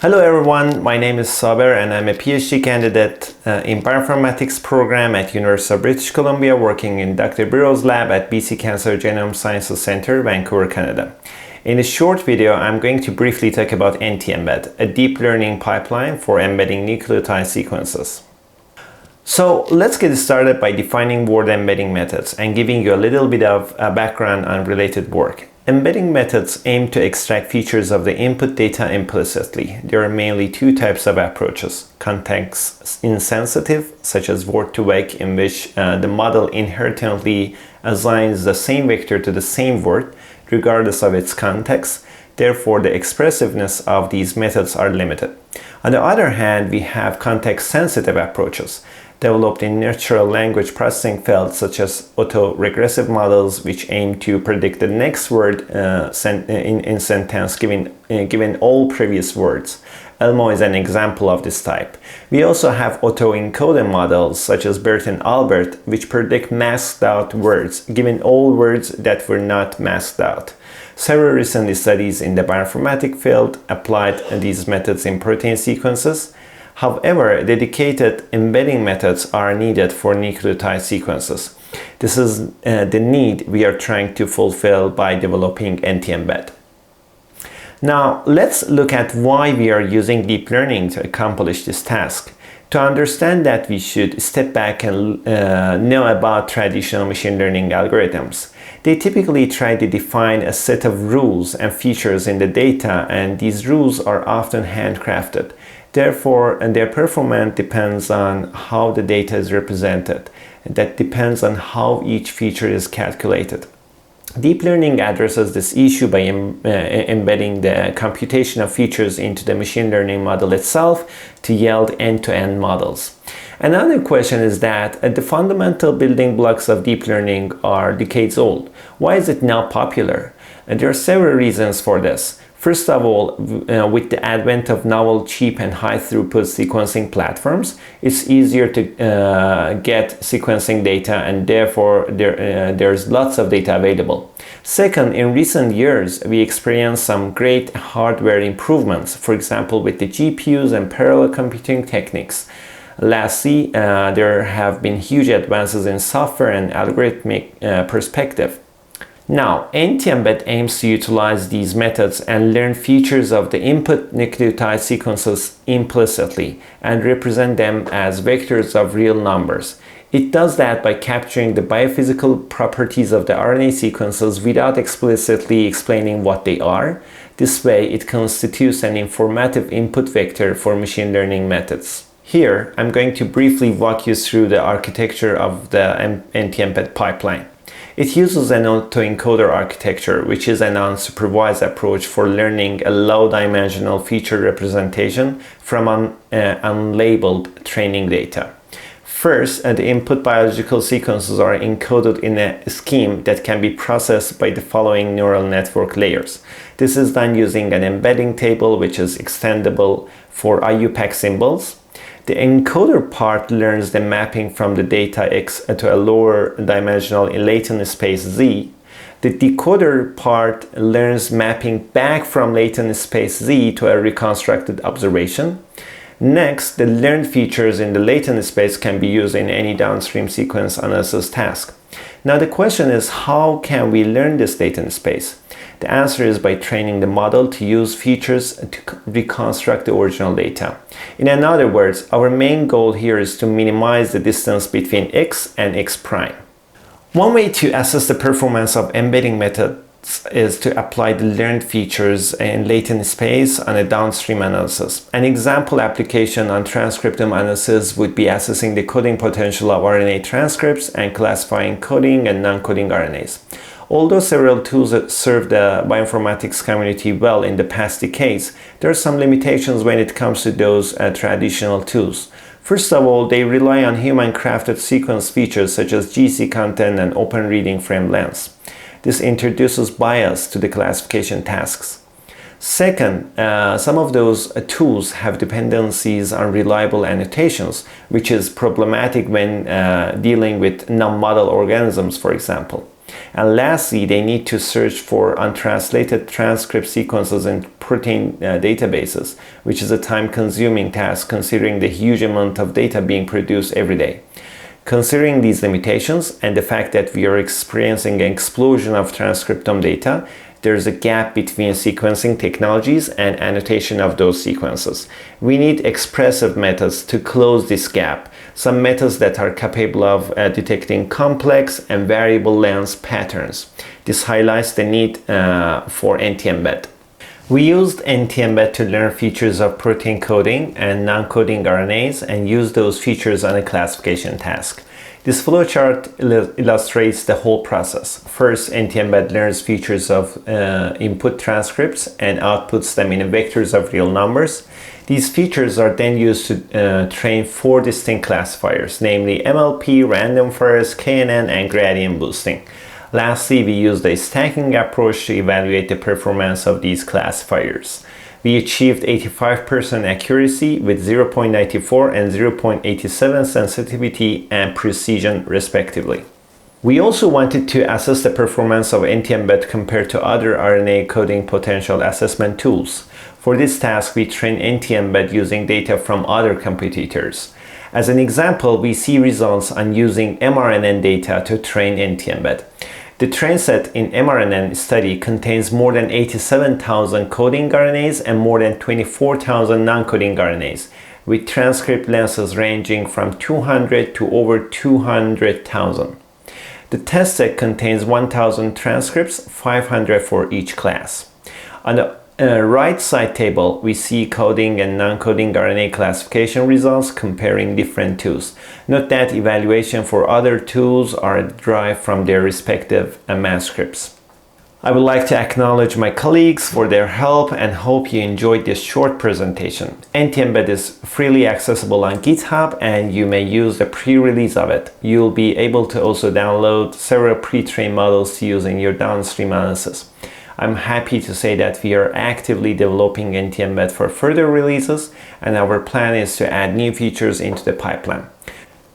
Hello everyone, my name is Saber and I'm a PhD candidate in bioinformatics program at University of British Columbia, working in Dr. Burrow's lab at BC Cancer Genome Sciences Center, Vancouver, Canada. In this short video, I'm going to briefly talk about ntEmbd, a deep learning pipeline for embedding nucleotide sequences. So let's get started by defining word embedding methods and giving you a little bit of background on related work. Embedding methods aim to extract features of the input data implicitly. There are mainly two types of approaches: context insensitive, such as word-to-vec, in which the model inherently assigns the same vector to the same word, regardless of its context. Therefore, the expressiveness of these methods are limited. On the other hand, we have context-sensitive approaches developed in natural language processing fields, such as autoregressive models, which aim to predict the next word in sentence given all previous words. Elmo is an example of this type. We also have auto-encoder models, such as BERT and Albert, which predict masked out words, given all words that were not masked out. Several recent studies in the bioinformatics field applied these methods in protein sequences. However, dedicated embedding methods are needed for nucleotide sequences. This is the need we are trying to fulfill by developing ntEmbd. Now, let's look at why we are using deep learning to accomplish this task. To understand that, we should step back and know about traditional machine learning algorithms. They typically try to define a set of rules and features in the data, and these rules are often handcrafted. Therefore, their performance depends on how the data is represented. That depends on how each feature is calculated. Deep learning addresses this issue by embedding the computation of features into the machine learning model itself to yield end-to-end models. Another question is that the fundamental building blocks of deep learning are decades old. Why is it now popular? And there are several reasons for this. First of all, with the advent of novel, cheap, and high-throughput sequencing platforms, it's easier to get sequencing data, and therefore there's lots of data available. Second, in recent years, we experienced some great hardware improvements, for example, with the GPUs and parallel computing techniques. Lastly, there have been huge advances in software and algorithmic perspective. Now, ntEmbd aims to utilize these methods and learn features of the input nucleotide sequences implicitly and represent them as vectors of real numbers. It does that by capturing the biophysical properties of the RNA sequences without explicitly explaining what they are. This way, it constitutes an informative input vector for machine learning methods. Here, I'm going to briefly walk you through the architecture of the ntEmbd pipeline. It uses an auto-encoder architecture, which is an unsupervised approach for learning a low-dimensional feature representation from unlabeled training data. First, the input biological sequences are encoded in a scheme that can be processed by the following neural network layers. This is done using an embedding table, which is extendable for IUPAC symbols. The encoder part learns the mapping from the data X to a lower dimensional latent space Z. The decoder part learns mapping back from latent space Z to a reconstructed observation. Next, the learned features in the latent space can be used in any downstream sequence analysis task. Now the question is, how can we learn this latent space? The answer is by training the model to use features to reconstruct the original data. In other words, our main goal here is to minimize the distance between X and X prime. One way to assess the performance of embedding methods is to apply the learned features in latent space on a downstream analysis. An example application on transcriptome analysis would be assessing the coding potential of RNA transcripts and classifying coding and non-coding RNAs. Although several tools that serve the bioinformatics community well in the past decades, there are some limitations when it comes to those traditional tools. First of all, they rely on human-crafted sequence features such as GC content and open reading frame lengths. This introduces bias to the classification tasks. Second, some of those tools have dependencies on reliable annotations, which is problematic when dealing with non-model organisms, for example. And lastly, they need to search for untranslated transcript sequences in protein databases, which is a time-consuming task considering the huge amount of data being produced every day. Considering these limitations and the fact that we are experiencing an explosion of transcriptome data, there is a gap between sequencing technologies and annotation of those sequences. We need expressive methods to close this gap, some methods that are capable of detecting complex and variable length patterns. This highlights the need for ntEmbed. We used ntEmbed to learn features of protein coding and non-coding RNAs and use those features on a classification task. This flowchart illustrates the whole process. First, ntEmbed learns features of input transcripts and outputs them in vectors of real numbers. These features are then used to train 4 distinct classifiers, namely MLP, random forest, KNN, and gradient boosting. Lastly, we used a stacking approach to evaluate the performance of these classifiers. We achieved 85% accuracy with 0.94 and 0.87 sensitivity and precision respectively. We also wanted to assess the performance of ntEmbed compared to other RNA coding potential assessment tools. For this task, we trained ntEmbed using data from other competitors. As an example, we see results on using mRNN data to train ntEmbed. The train set in mRNN study contains more than 87,000 coding RNAs and more than 24,000 non-coding RNAs, with transcript lengths ranging from 200 to over 200,000. The test set contains 1,000 transcripts, 500 for each class. On the right side table, we see coding and non-coding RNA classification results comparing different tools. Note that evaluation for other tools are derived from their respective manuscripts. I would like to acknowledge my colleagues for their help and hope you enjoyed this short presentation. ntEmbed is freely accessible on GitHub and you may use the pre-release of it. You'll be able to also download several pre-trained models to use in your downstream analysis. I'm happy to say that we are actively developing ntEmbed for further releases, and our plan is to add new features into the pipeline.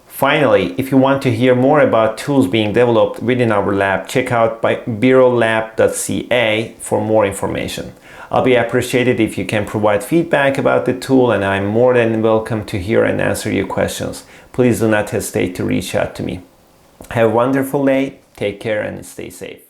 Finally, if you want to hear more about tools being developed within our lab, check out birolab.ca for more information. I'll be appreciated if you can provide feedback about the tool, and I'm more than welcome to hear and answer your questions. Please do not hesitate to reach out to me. Have a wonderful day, take care, and stay safe.